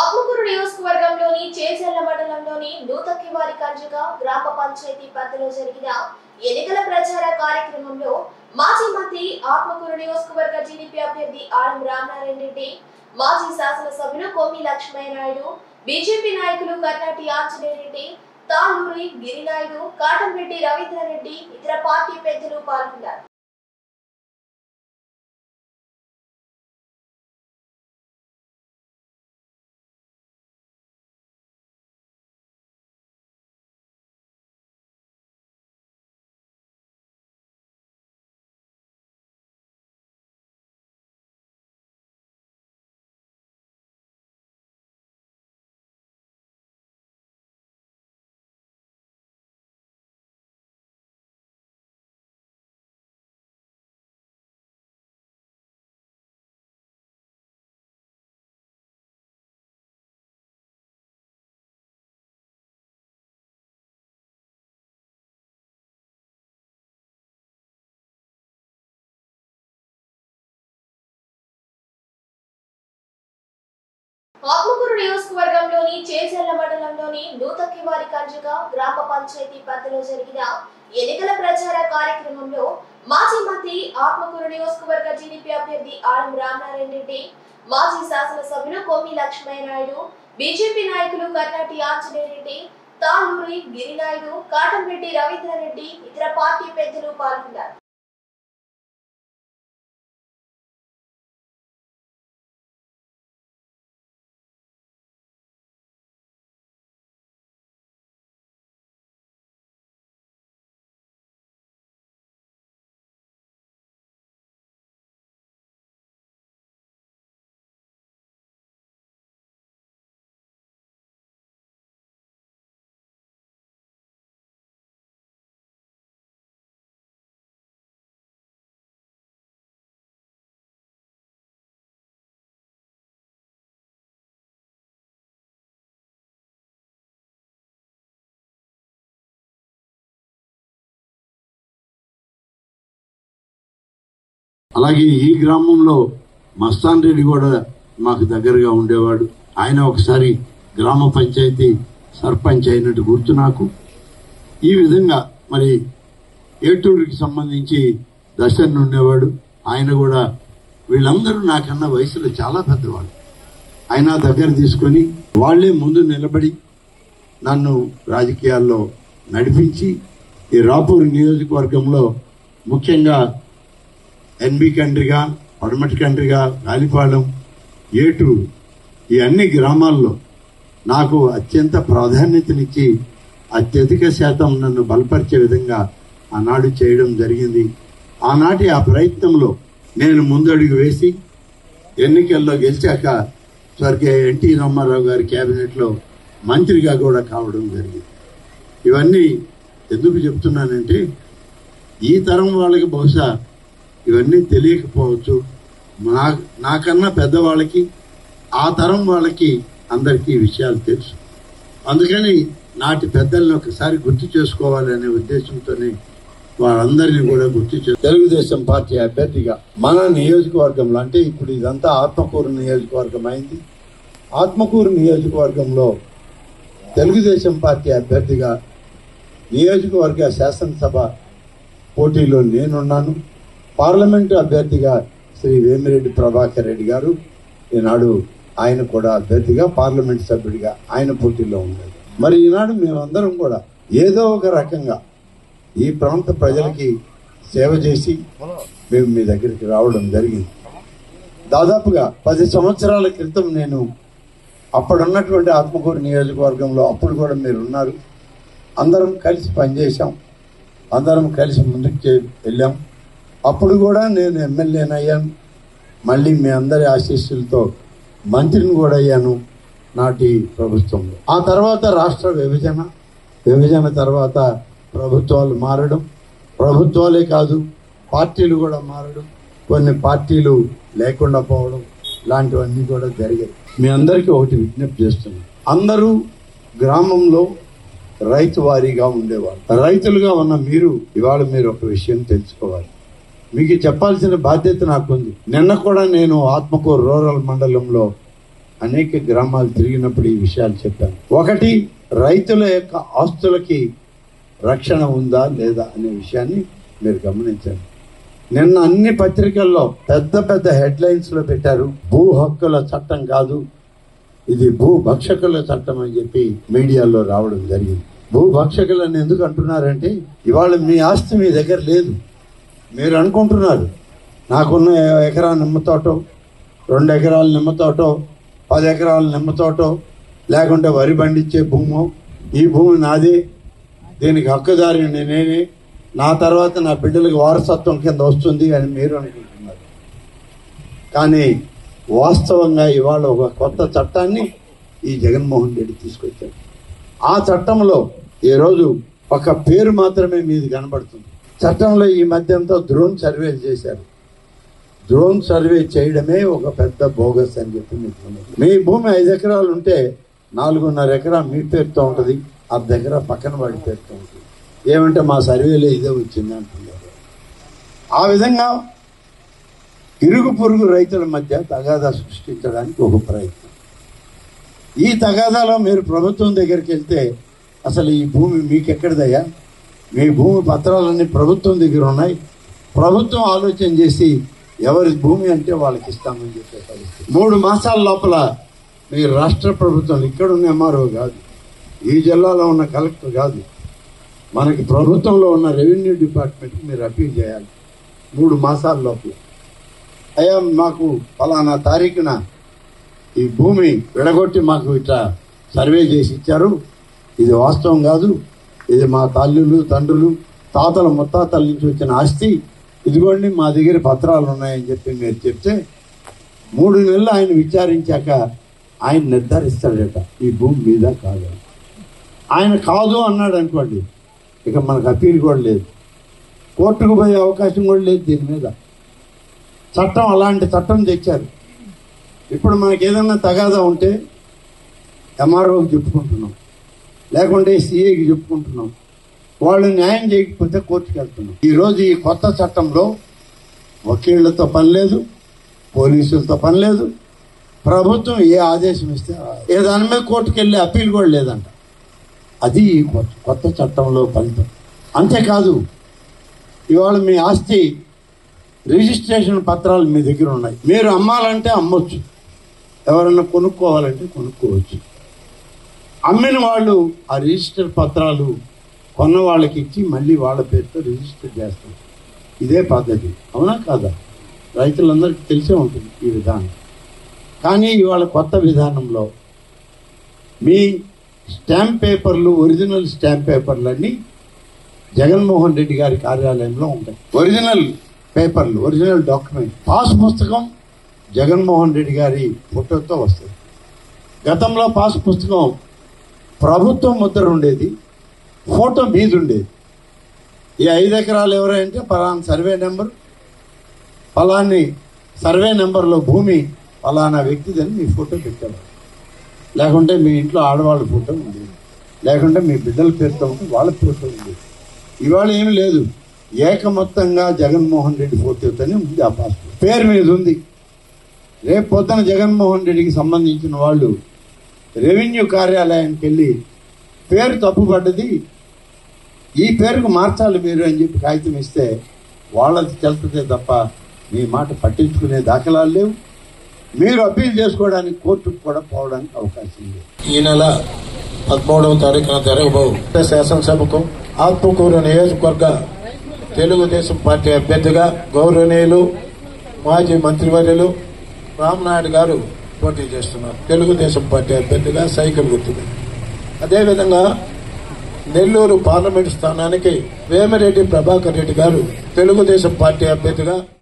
ఆత్మకూరు నియోజకవర్గంలోని చేజర్ల మండలంలోని నూతక్కివారి కంజుగా గ్రామ పంచాయతీ పరిధిలో జరిగిన ఎన్నికల ప్రచార కార్యక్రమంలో మాజీ మంత్రి ఆత్మకూరు నియోజకవర్గ టీడీపీ అభ్యర్థి ఆరం రామనారాయణ రెడ్డి, మాజీ శాసనసభ్యులు కొమ్మి లక్ష్మయ్య నాయుడు, బీజేపీ నాయకులు కర్నాటి ఆంజనేయ రెడ్డి, తాళూరి గిరినాయుడు, కాటంరెడ్డి రవీంద్రారెడ్డి, ఇతర పార్టీ పెద్దలు పాల్గొన్నారు. ఆత్మకూరు నియోజకవర్గంలోని చేజర్ల మండలంలోని నూతక్కివారి కంజుగా గ్రామ పంచాయతీ పరిధిలో జరిగిన ఎన్నికల ప్రచార కార్యక్రమంలో మాజీ మంత్రి ఆత్మకూరు నియోజకవర్గ టీడీపీ అభ్యర్థి ఆరం రామనారాయణ రెడ్డి, మాజీ శాసనసభ్యులు కొమ్మి లక్ష్మయ్య నాయుడు, బీజేపీ నాయకులు కర్నాటి ఆంజనేయ రెడ్డి, తాళూరి గిరినాయుడు, కాటంరెడ్డి రవీంద్రారెడ్డి, ఇతర పార్టీ పెద్దలు పాల్గొన్నారు. అలాగే ఈ గ్రామంలో మస్తాన్ రెడ్డి కూడా మాకు దగ్గరగా ఉండేవాడు. ఆయన ఒకసారి గ్రామ పంచాయతీ సర్పంచ్ అయినట్టు గుర్తు నాకు. ఈ విధంగా మరి ఏటూరుకి సంబంధించి దర్శన్ ఉండేవాడు. ఆయన కూడా, వీళ్ళందరూ నాకన్నా వయసులో చాలా పెద్దవాళ్ళు. ఆయన దగ్గర తీసుకొని వాళ్లే ముందు నిలబడి నన్ను రాజకీయాల్లో నడిపించి ఈ రాపూర్ నియోజకవర్గంలో ముఖ్యంగా ఎన్బి కండ్రిగా, పడమటి కండ్రిగా, గాలిపాలెం, ఏటూరు ఈ అన్ని గ్రామాల్లో నాకు అత్యంత ప్రాధాన్యతనిచ్చి అత్యధిక శాతం నన్ను బలపరిచే విధంగా ఆనాడు చేయడం జరిగింది. ఆనాటి ఆ ప్రయత్నంలో నేను ముందడుగు వేసి ఎన్నికల్లో గెలిచాక స్వర్గీయ ఎన్టీ రామారావు గారి కేబినెట్లో మంత్రిగా కూడా కావడం జరిగింది. ఇవన్నీ ఎందుకు చెప్తున్నానంటే ఈ తరం వాళ్ళకి బహుశా ఇవన్నీ తెలియకపోవచ్చు. నాకన్నా పెద్దవాళ్ళకి, ఆ తరం వాళ్ళకి అందరికీ విషయాలు తెలుసు. అందుకని నాటి పెద్దల్ని ఒకసారి గుర్తు చేసుకోవాలనే ఉద్దేశంతోనే వాళ్ళందరినీ కూడా తెలుగుదేశం పార్టీ అభ్యర్థిగా మన నియోజకవర్గంలో, అంటే ఇప్పుడు ఇదంతా ఆత్మకూరు నియోజకవర్గం అయింది. ఆత్మకూరు నియోజకవర్గంలో తెలుగుదేశం పార్టీ అభ్యర్థిగా నియోజకవర్గ శాసనసభ పోటీలో నేనున్నాను. పార్లమెంటు అభ్యర్థిగా శ్రీ వేమిరెడ్డి ప్రభాకర్ రెడ్డి గారు, ఈనాడు ఆయన కూడా అభ్యర్థిగా పార్లమెంట్ సభ్యుడిగా ఆయన పోటీలో ఉన్నారు. మరి ఈనాడు మేమందరం కూడా ఏదో ఒక రకంగా ఈ ప్రాంత ప్రజలకి సేవ చేసి మేము మీ దగ్గరికి రావడం జరిగింది. దాదాపుగా 10 సంవత్సరాల క్రితం నేను అప్పుడున్నటువంటి ఆత్మకూరు నియోజకవర్గంలో, అప్పుడు కూడా మీరు ఉన్నారు, అందరం కలిసి పనిచేశాం, అందరం కలిసి ముందుకు వెళ్ళాం. అప్పుడు కూడా నేను ఎమ్మెల్యేని అయ్యాను, మళ్ళీ మీ అందరి ఆశీస్సులతో మంత్రిని కూడా అయ్యాను నాటి ప్రభుత్వంలో. ఆ తర్వాత రాష్ట్ర విభజన తర్వాత ప్రభుత్వాలు మారడం, ప్రభుత్వాలే కాదు పార్టీలు కూడా మారడం, కొన్ని పార్టీలు లేకుండా పోవడం, ఇలాంటివన్నీ కూడా జరిగాయి. మీ అందరికీ ఒకటి విజ్ఞప్తి చేస్తున్నాను, అందరూ గ్రామంలో రైతు వారీగా ఉండేవాళ్ళు. రైతులుగా ఉన్న మీరు ఇవాళ మీరు ఒక విషయం తెలుసుకోవాలి. మీకు చెప్పాల్సిన బాధ్యత నాకుంది. నిన్న కూడా నేను ఆత్మకూరు రూరల్ మండలంలో అనేక గ్రామాలు తిరిగినప్పుడు ఈ విషయాలు చెప్పాను. ఒకటి, రైతుల యొక్క ఆస్తులకి రక్షణ ఉందా లేదా అనే విషయాన్ని మీరు గమనించండి. నిన్న అన్ని పత్రికల్లో పెద్ద పెద్ద హెడ్లైన్స్ లో పెట్టారు, భూ హక్కుల చట్టం కాదు, ఇది భూ భక్షకుల చట్టం అని చెప్పి మీడియాలో రావడం జరిగింది. భూ భక్షకులని ఎందుకు అంటున్నారంటే, ఇవాళ మీ ఆస్తి మీ దగ్గర లేదు. మీరు అనుకుంటున్నారు నాకున్న ఎకరా నిమ్మ తోటో, 2 ఎకరాల నిమ్మ తోటో, 10 ఎకరాల నిమ్మ తోటో, లేకుంటే వరి పండించే భూమో, ఈ భూమి నాదే, దీనికి హక్కుదారి నేనే, నా తర్వాత నా బిడ్డలకు వారసత్వం కింద వస్తుంది అని మీరు అనుకుంటున్నారు. కానీ వాస్తవంగా ఇవాళ ఒక కొత్త చట్టాన్ని ఈ జగన్మోహన్ రెడ్డి తీసుకొచ్చారు. ఆ చట్టంలో ఈరోజు ఒక పేరు మాత్రమే మీది కనబడుతుంది. చట్టంలో ఈ మధ్యంతో డ్రోన్ సర్వేలు చేశారు. డ్రోన్ సర్వే చేయడమే ఒక పెద్ద బోగస్ అని చెప్పి మీకు. మీ భూమి 5 ఎకరాలు ఉంటే 4.5 ఎకరా మీ పేరుతో ఉంటుంది, 1/2 ఎకరా పక్కన వాడి పేరుతో ఉంటుంది. ఏమంటే మా సర్వేలో ఇదే వచ్చింది అంటున్నారు. ఆ విధంగా ఇరుగు పొరుగు రైతుల మధ్య తగాదా సృష్టించడానికి ఒక ప్రయత్నం. ఈ తగాదాలో మీరు ప్రభుత్వం దగ్గరికి వెళ్తే, అసలు ఈ భూమి మీకెక్కడిదయ్యా, మీ భూమి పత్రాలన్నీ ప్రభుత్వం దగ్గర ఉన్నాయి, ప్రభుత్వం ఆలోచన చేసి ఎవరి భూమి అంటే వాళ్ళకి ఇస్తామని చెప్పే పరిస్థితి. 3 మాసాల లోపల మీరు రాష్ట్ర ప్రభుత్వం, ఇక్కడున్న ఎంఆర్ఓ కాదు, ఈ జిల్లాలో ఉన్న కలెక్టర్ కాదు, మనకి ప్రభుత్వంలో ఉన్న రెవెన్యూ డిపార్ట్మెంట్కి మీరు అప్పీల్ చేయాలి 3 మాసాల లోపల. అయ్యా మాకు ఫలానా తారీఖున ఈ భూమి విడగొట్టి మాకు ఇట్లా సర్వే చేసి ఇచ్చారు, ఇది వాస్తవం కాదు, ఇది మా తల్లులు తండ్రులు తాతల ముత్తాతల నుంచి వచ్చిన ఆస్తి, ఇదిగోండి మా దగ్గర పత్రాలు ఉన్నాయని చెప్పి మీరు చెప్తే 3 నెలలు ఆయన విచారించాక ఆయన నిర్ధారిస్తాడట ఈ భూమి మీద కాదు. ఆయన కాదు అన్నాడు అనుకోండి, ఇక మనకు అప్పీల్ కూడా లేదు, కోర్టుకు పోయే అవకాశం కూడా లేదు దీని మీద. చట్టం అలాంటి చట్టం తెచ్చారు. ఇప్పుడు మనకి ఏదన్నా తగాదా ఉంటే ఎంఆర్ఓకి చెప్పుకుంటున్నాం, లేకుంటే సిఐకి చెప్పుకుంటున్నాం, వాళ్ళు న్యాయం చేయకపోతే కోర్టుకు వెళ్తున్నాం. ఈరోజు ఈ కొత్త చట్టంలో వకీళ్లతో పని లేదు, పోలీసులతో పని లేదు, ప్రభుత్వం ఏ ఆదేశం ఇస్తే ఏ దాని మీద కోర్టుకు వెళ్ళి అప్పీల్ కూడా లేదంట. అది ఈ కొత్త చట్టంలో ఫలితం. అంతేకాదు, ఇవాళ మీ ఆస్తి రిజిస్ట్రేషన్ పత్రాలు మీ దగ్గర ఉన్నాయి, మీరు అమ్మాలంటే అమ్మొచ్చు, ఎవరన్నా కొనుక్కోవాలంటే కొనుక్కోవచ్చు. అమ్మిన వాళ్ళు ఆ రిజిస్టర్ పత్రాలు కొన్న వాళ్ళకి ఇచ్చి మళ్ళీ వాళ్ళ పేరుతో రిజిస్టర్ చేస్తారు. ఇదే పద్ధతి, అవునా కాదా? రైతులందరికీ తెలిసే ఉంటుంది ఈ విధానం. కానీ ఇవాళ కొత్త విధానంలో మీ స్టాంప్ పేపర్లు, ఒరిజినల్ స్టాంప్ పేపర్లన్నీ జగన్మోహన్ రెడ్డి గారి కార్యాలయంలో ఉంటాయి. ఒరిజినల్ పేపర్లు, ఒరిజినల్ డాక్యుమెంట్, పాస్ పుస్తకం జగన్మోహన్ రెడ్డి గారి ఫోటోతో వస్తుంది. గతంలో పాస్ పుస్తకం ప్రభుత్వం ముద్ర ఉండేది, ఫోటో మీద ఉండేది. ఈ 5 ఎకరాలు ఎవరంటే పలానా సర్వే నెంబర్, పలాని సర్వే నెంబర్లో భూమి పలానా వ్యక్తిదని మీ ఫోటో పెట్టేవారు. లేకుంటే మీ ఇంట్లో ఆడవాళ్ళ ఫోటో ఉంది, లేకుంటే మీ బిడ్డల పేరుతో ఉంటే వాళ్ళ ఫోటో ఉంది. ఇవాళ ఏమి లేదు, ఏకమొత్తంగా జగన్మోహన్ రెడ్డి ఫోటోతోనే ఉంది. ఆ పాస్పోర్ట్ పేరు మీద ఉంది. రేపు పొద్దున జగన్మోహన్ రెడ్డికి సంబంధించిన వాళ్ళు రెవెన్యూ కార్యాలయానికి వెళ్ళి పేరు తప్పుపడ్డది, ఈ పేరుకు మార్చాలి మీరు అని చెప్పి కాగితం ఇస్తే వాళ్ళకి తెలుస్తుందే తప్ప మీ మాట పట్టించుకునే దాఖలాలు లేవు. మీరు అప్పీల్ చేసుకోవడానికి కోర్టుకు కూడా పోవడానికి అవకాశం లేదు. ఈ నెల 13వ తారీఖున జరగబోవు శాసనసభకు ఆత్మకూరు నియోజకవర్గ తెలుగుదేశం పార్టీ అభ్యర్థిగా గౌరవనీయులు మాజీ మంత్రివర్యులు రామనాయుడు గారు పోటీ చేస్తున్నారు. తెలుగుదేశం పార్టీ అభ్యర్థిగా సైకిల్ గుర్తుగా. అదేవిధంగా నెల్లూరు పార్లమెంటు స్థానానికి వేమిరెడ్డి ప్రభాకర్ రెడ్డి గారు తెలుగుదేశం పార్టీ అభ్యర్థిగా